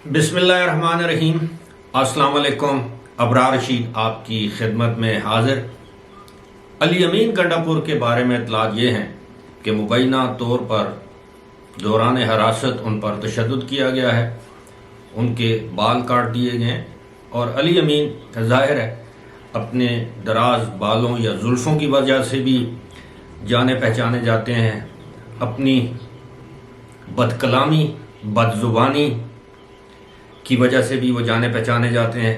بسم اللہ الرحمن الرحیم۔ السلام علیکم۔ ابرار رشید آپ کی خدمت میں حاضر۔ علی امین گنڈا پور کے بارے میں اطلاعات یہ ہیں کہ مبینہ طور پر دوران حراست ان پر تشدد کیا گیا ہے، ان کے بال کاٹ دیے گئے ہیں، اور علی امین ظاہر ہے اپنے دراز بالوں یا زلفوں کی وجہ سے بھی جانے پہچانے جاتے ہیں، اپنی بد کلامی بد زبانی کی وجہ سے بھی وہ جانے پہچانے جاتے ہیں۔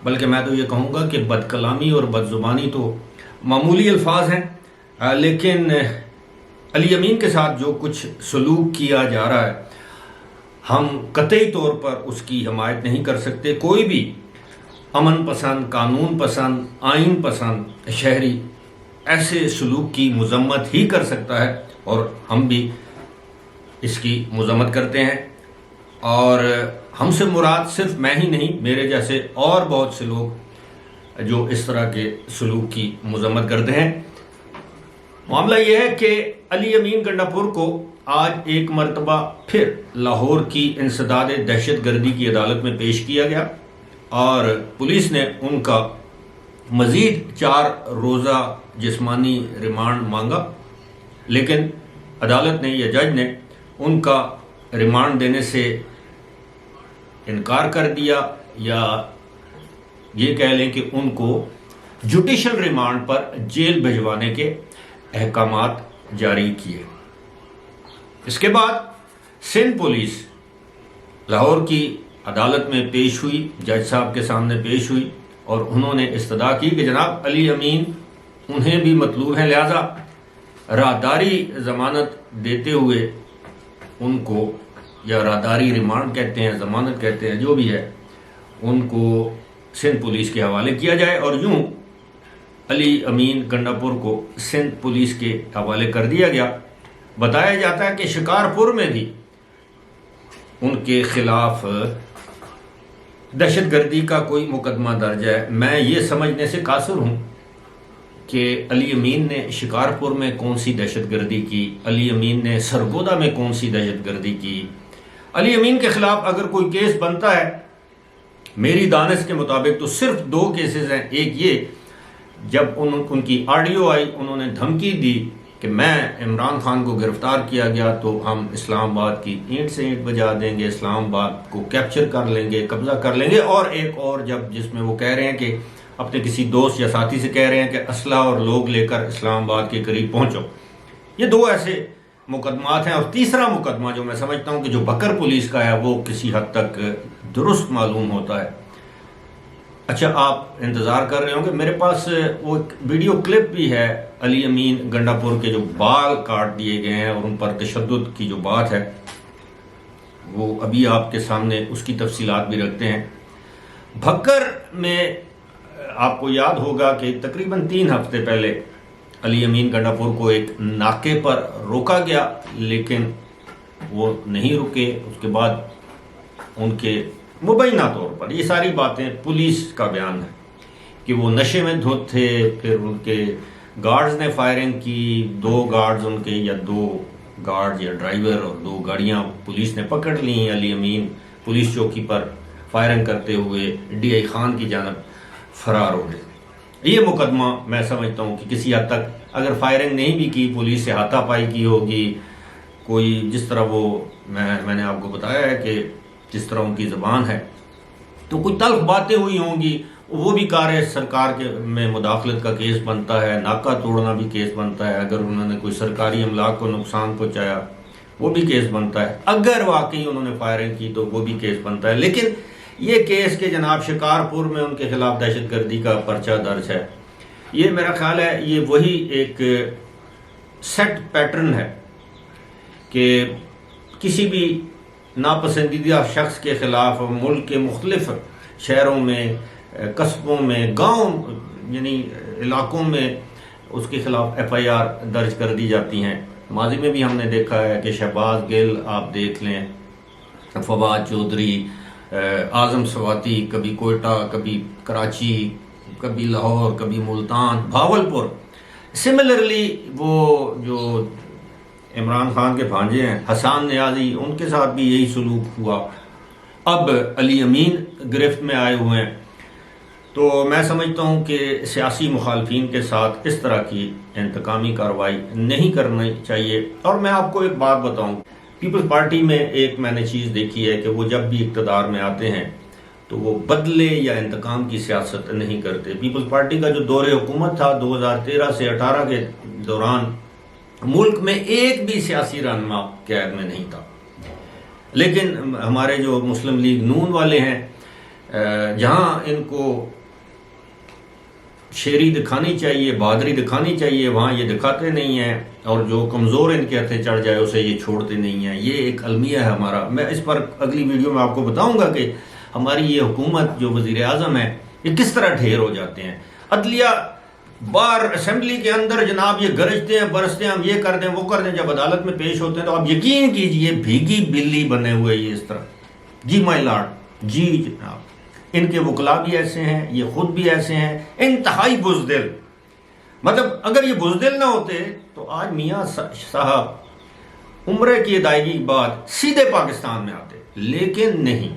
بلکہ میں تو یہ کہوں گا کہ بد کلامی اور بد زبانی تو معمولی الفاظ ہیں، لیکن علی امین کے ساتھ جو کچھ سلوک کیا جا رہا ہے ہم قطعی طور پر اس کی حمایت نہیں کر سکتے۔ کوئی بھی امن پسند، قانون پسند، آئین پسند شہری ایسے سلوک کی مذمت ہی کر سکتا ہے، اور ہم بھی اس کی مذمت کرتے ہیں۔ اور ہم سے مراد صرف میں ہی نہیں، میرے جیسے اور بہت سے لوگ جو اس طرح کے سلوک کی مذمت کرتے ہیں۔ معاملہ یہ ہے کہ علی امین گنڈا پور کو آج ایک مرتبہ پھر لاہور کی انسداد دہشت گردی کی عدالت میں پیش کیا گیا، اور پولیس نے ان کا مزید 4 روزہ جسمانی ریمانڈ مانگا، لیکن عدالت نے یا جج نے ان کا ریمانڈ دینے سے انکار کر دیا، یا یہ کہہ لیں کہ ان کو جوڈیشل ریمانڈ پر جیل بھجوانے کے احکامات جاری کیے۔ اس کے بعد سندھ پولیس لاہور کی عدالت میں پیش ہوئی، جج صاحب کے سامنے پیش ہوئی، اور انہوں نے استدعا کی کہ جناب علی امین انہیں بھی مطلوب ہے، لہذا راہداری ضمانت دیتے ہوئے ان کو، یا راہداری ریمانڈ کہتے ہیں، ضمانت کہتے ہیں، جو بھی ہے، ان کو سندھ پولیس کے حوالے کیا جائے۔ اور یوں علی امین گنڈا پور کو سندھ پولیس کے حوالے کر دیا گیا۔ بتایا جاتا ہے کہ شکارپور میں بھی ان کے خلاف دہشت گردی کا کوئی مقدمہ درج ہے۔ میں یہ سمجھنے سے قاصر ہوں کہ علی امین نے شکارپور میں کون سی دہشت گردی کی، علی امین نے سرگودا میں کون سی دہشت گردی کی۔ علی امین کے خلاف اگر کوئی کیس بنتا ہے میری دانش کے مطابق تو صرف 2 کیسز ہیں۔ ایک یہ جب ان کی آڈیو آئی، انہوں نے دھمکی دی کہ میں عمران خان کو گرفتار کیا گیا تو ہم اسلام آباد کی اینٹ سے اینٹ بجا دیں گے، اسلام آباد کو کیپچر کر لیں گے، قبضہ کر لیں گے، اور ایک اور جس میں وہ کہہ رہے ہیں کہ اپنے کسی دوست یا ساتھی سے کہہ رہے ہیں کہ اسلحہ اور لوگ لے کر اسلام آباد کے قریب پہنچو۔ یہ 2 ایسے مقدمات ہیں، اور تیسرا مقدمہ جو میں سمجھتا ہوں کہ جو بکر پولیس کا ہے وہ کسی حد تک درست معلوم ہوتا ہے۔ اچھا، آپ انتظار کر رہے ہوں کہ میرے پاس وہ ایک ویڈیو کلپ بھی ہے علی امین گنڈا پور کے جو بال کاٹ دیے گئے ہیں اور ان پر تشدد کی جو بات ہے، وہ ابھی آپ کے سامنے اس کی تفصیلات بھی رکھتے ہیں۔ بھکر میں آپ کو یاد ہوگا کہ تقریباً 3 ہفتے پہلے علی امین گنڈا پور کو ایک ناکے پر روکا گیا، لیکن وہ نہیں رکے۔ اس کے بعد ان کے مبینہ طور پر یہ ساری باتیں پولیس کا بیان ہے کہ وہ نشے میں دھت تھے، پھر ان کے گارڈز نے فائرنگ کی، 2 گارڈز ان کے، یا 2 گارڈز یا ڈرائیور اور 2 گاڑیاں پولیس نے پکڑ لیں۔ علی امین پولیس چوکی پر فائرنگ کرتے ہوئے ڈی آئی خان کی جانب فرار ہو گئے۔ یہ مقدمہ میں سمجھتا ہوں کہ کسی حد تک اگر فائرنگ نہیں بھی کی، پولیس سے ہاتھا پائی کی ہوگی، کوئی جس طرح وہ میں نے آپ کو بتایا ہے کہ جس طرح ان کی زبان ہے، تو کوئی تلخ باتیں ہوئی ہوں گی، وہ بھی کار سرکار کے میں مداخلت کا کیس بنتا ہے، ناکہ توڑنا بھی کیس بنتا ہے، اگر انہوں نے کوئی سرکاری املاک کو نقصان پہنچایا وہ بھی کیس بنتا ہے، اگر واقعی انہوں نے فائرنگ کی تو وہ بھی کیس بنتا ہے۔ لیکن یہ کیس کہ جناب شکارپور میں ان کے خلاف دہشت گردی کا پرچہ درج ہے، یہ میرا خیال ہے یہ وہی ایک سیٹ پیٹرن ہے کہ کسی بھی ناپسندیدہ شخص کے خلاف ملک کے مختلف شہروں میں، قصبوں میں، گاؤں یعنی علاقوں میں اس کے خلاف ایف آئی آر درج کر دی جاتی ہیں۔ ماضی میں بھی ہم نے دیکھا ہے کہ شہباز گل آپ دیکھ لیں، فواد چودھری، اعظم سواتی، کبھی کوئٹہ، کبھی کراچی، کبھی لاہور، کبھی ملتان، بھاولپور۔ سملرلی وہ جو عمران خان کے بھانجے ہیں حسان نیازی، ان کے ساتھ بھی یہی سلوک ہوا۔ اب علی امین گرفت میں آئے ہوئے ہیں، تو میں سمجھتا ہوں کہ سیاسی مخالفین کے ساتھ اس طرح کی انتقامی کارروائی نہیں کرنی چاہیے۔ اور میں آپ کو ایک بات بتاؤں، پیپلز پارٹی میں ایک میں نے چیز دیکھی ہے کہ وہ جب بھی اقتدار میں آتے ہیں تو وہ بدلے یا انتقام کی سیاست نہیں کرتے۔ پیپلز پارٹی کا جو دور حکومت تھا 2013 سے 18 کے دوران، ملک میں ایک بھی سیاسی رہنما قید میں نہیں تھا، لیکن ہمارے جو مسلم لیگ نون والے ہیں، جہاں ان کو شیری دکھانی چاہیے، بہادری دکھانی چاہیے، وہاں یہ دکھاتے نہیں ہیں، اور جو کمزور ان کے ہتھے چڑھ جائے اسے یہ چھوڑتے نہیں ہیں۔ یہ ایک المیہ ہے ہمارا۔ میں اس پر اگلی ویڈیو میں آپ کو بتاؤں گا کہ ہماری یہ حکومت جو وزیر اعظم ہے یہ کس طرح ڈھیر ہو جاتے ہیں۔ عدلیہ بار اسمبلی کے اندر جناب یہ گرجتے ہیں، برستے ہیں، ہم یہ کر دیں وہ کر دیں، جب عدالت میں پیش ہوتے ہیں تو آپ یقین کیجئے بھیگی بلی بنے ہوئے یہ اس طرح، جی مائی لارڈ، جی جناب۔ ان کے وکلاء بھی ایسے ہیں، یہ خود بھی ایسے ہیں، انتہائی بزدل۔ مطلب اگر یہ بزدل نہ ہوتے تو آج میاں صاحب عمرے کی ادائیگی کے بعد سیدھے پاکستان میں آتے، لیکن نہیں۔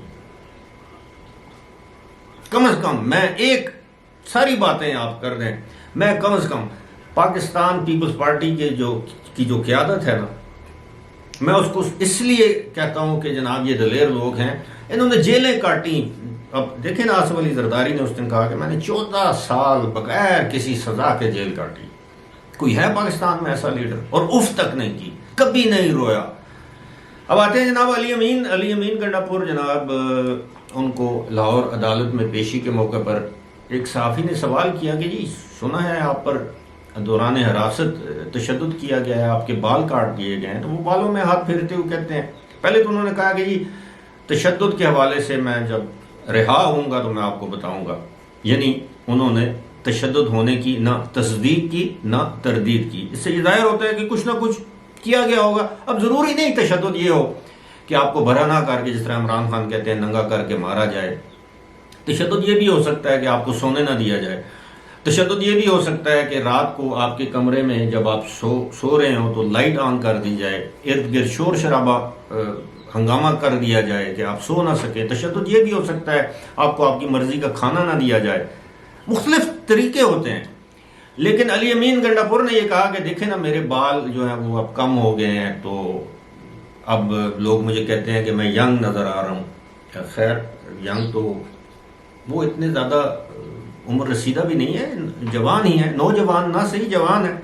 کم از کم میں ایک ساری باتیں آپ کر دیں، میں کم از کم پاکستان پیپلز پارٹی کے جو قیادت ہے نا، میں اس کو اس لیے کہتا ہوں کہ جناب یہ دلیر لوگ ہیں، انہوں نے جیلیں کاٹی۔ اب دیکھیں نا، آصف علی زرداری نے اس دن کہا کہ میں نے 14 سال بغیر کسی سزا کے جیل کاٹی۔ کوئی ہے پاکستان میں ایسا لیڈر؟ اور اف تک نہیں کی، کبھی نہیں رویا۔ اب آتے ہیں جناب علی امین گنڈا پور، جناب ان کو لاہور عدالت میں پیشی کے موقع پر ایک صحافی نے سوال کیا کہ جی سنا ہے آپ پر دوران حراست تشدد کیا گیا ہے، آپ کے بال کاٹ دیے گئے ہیں، تو وہ بالوں میں ہاتھ پھیرتے ہوئے کہتے ہیں، پہلے تو انہوں نے کہا کہ جی تشدد کے حوالے سے میں جب رہا ہوں گا تو میں آپ کو بتاؤں گا۔ یعنی انہوں نے تشدد ہونے کی نہ تصدیق کی نہ تردید کی۔ اس سے یہ ظاہر ہوتا ہے کہ کچھ نہ کچھ کیا گیا ہوگا۔ اب ضروری نہیں تشدد یہ ہو کہ آپ کو بھرا نہ کر کے، جس طرح عمران خان کہتے ہیں، ننگا کر کے مارا جائے۔ تشدد یہ بھی ہو سکتا ہے کہ آپ کو سونے نہ دیا جائے۔ تشدد یہ بھی ہو سکتا ہے کہ رات کو آپ کے کمرے میں جب آپ سو رہے ہوں تو لائٹ آن کر دی جائے، ارد گرد شور شرابہ ہنگامہ کر دیا جائے کہ آپ سو نہ سکیں۔ تشدد یہ بھی ہو سکتا ہے آپ کو آپ کی مرضی کا کھانا نہ دیا جائے۔ مختلف طریقے ہوتے ہیں، لیکن علی امین گنڈا پور نے یہ کہا کہ دیکھیں نا میرے بال جو ہیں وہ اب کم ہو گئے ہیں، تو اب لوگ مجھے کہتے ہیں کہ میں ینگ نظر آ رہا ہوں۔ خیر ینگ تو وہ اتنے زیادہ عمر رسیدہ بھی نہیں ہے، جوان ہی ہے، نوجوان نہ صحیح جوان ہے،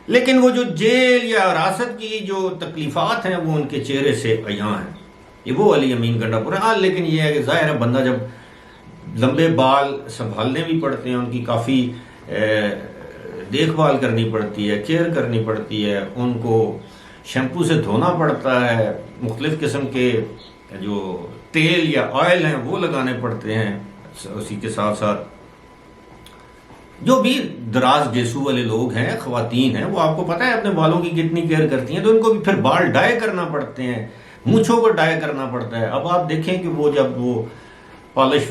لیکن وہ جو جیل یا حراست کی جو تکلیفات ہیں وہ ان کے چہرے سے عیاں ہیں۔ یہ وہ علی امین گنڈا پور ہے۔ لیکن یہ ہے کہ ظاہر ہے بندہ جب لمبے بال سنبھالنے بھی پڑتے ہیں، ان کی کافی دیکھ بھال کرنی پڑتی ہے، کیئر کرنی پڑتی ہے، ان کو شیمپو سے دھونا پڑتا ہے، مختلف قسم کے جو تیل یا آئل ہیں وہ لگانے پڑتے ہیں۔ اسی کے ساتھ ساتھ جو بھی دراز گیسو والے لوگ ہیں، خواتین ہیں، وہ آپ کو پتہ ہے اپنے بالوں کی کتنی کیئر کرتی ہیں، تو ان کو بھی پھر بال ڈائی کرنا پڑتے ہیں، مونچھوں کو ڈائی کرنا پڑتا ہے۔ اب آپ دیکھیں کہ وہ جب وہ پالش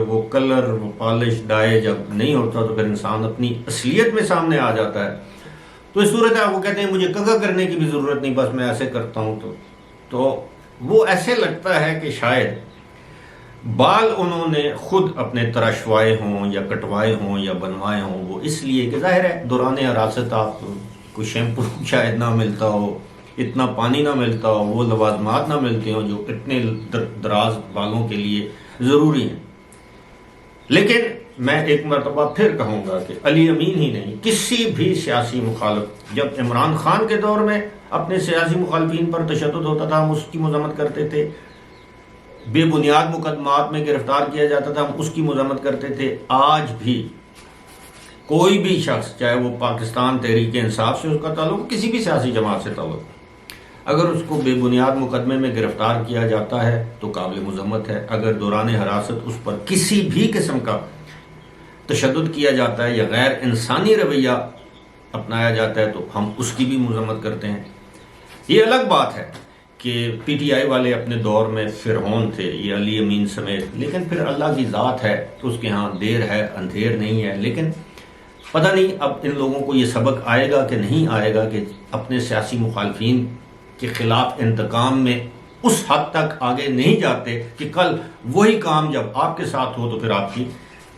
وہ کلر، وہ پالش ڈائی جب نہیں ہوتا تو پھر انسان اپنی اصلیت میں سامنے آ جاتا ہے۔ تو اس صورت ہے وہ کہتے ہیں مجھے کنگھا کرنے کی بھی ضرورت نہیں، بس میں ایسے کرتا ہوں۔ تو وہ ایسے لگتا ہے کہ شاید بال انہوں نے خود اپنے تراشوائے ہوں یا کٹوائے ہوں یا بنوائے ہوں، وہ اس لیے کہ ظاہر ہے دوران حراست آپ کو شیمپو شاید نہ ملتا ہو، اتنا پانی نہ ملتا ہو، وہ لوازمات نہ ملتے ہوں جو اتنے دراز بالوں کے لیے ضروری ہیں۔ لیکن میں ایک مرتبہ پھر کہوں گا کہ علی امین ہی نہیں، کسی بھی سیاسی مخالف، جب عمران خان کے دور میں اپنے سیاسی مخالفین پر تشدد ہوتا تھا ہم اس کی مذمت کرتے تھے، بے بنیاد مقدمات میں گرفتار کیا جاتا تھا ہم اس کی مذمت کرتے تھے۔ آج بھی کوئی بھی شخص، چاہے وہ پاکستان تحریک انصاف سے اس کا تعلق، کسی بھی سیاسی جماعت سے تعلق، اگر اس کو بے بنیاد مقدمے میں گرفتار کیا جاتا ہے تو قابل مذمت ہے۔ اگر دوران حراست اس پر کسی بھی قسم کا تشدد کیا جاتا ہے یا غیر انسانی رویہ اپنایا جاتا ہے تو ہم اس کی بھی مذمت کرتے ہیں۔ یہ الگ بات ہے کہ پی ٹی آئی والے اپنے دور میں فرعون تھے، یہ علی امین سمیت، لیکن پھر اللہ کی ذات ہے تو اس کے ہاں دیر ہے اندھیر نہیں ہے۔ لیکن پتہ نہیں اب ان لوگوں کو یہ سبق آئے گا کہ نہیں آئے گا کہ اپنے سیاسی مخالفین کے خلاف انتقام میں اس حد تک آگے نہیں جاتے کہ کل وہی کام جب آپ کے ساتھ ہو تو پھر آپ کی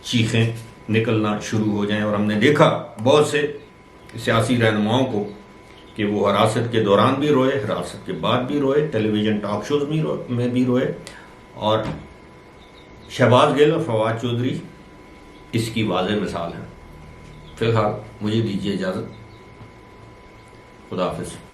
چیخیں نکلنا شروع ہو جائیں. اور ہم نے دیکھا بہت سے سیاسی رہنماؤں کو کہ وہ حراست کے دوران بھی روئے، حراست کے بعد بھی روئے، ٹیلی ویژن ٹاک شوز میں بھی روئے. اور شہباز گل اور فواد چودھری اس کی واضح مثال ہے. فی الحال مجھے دیجیے اجازت. خدا حافظ.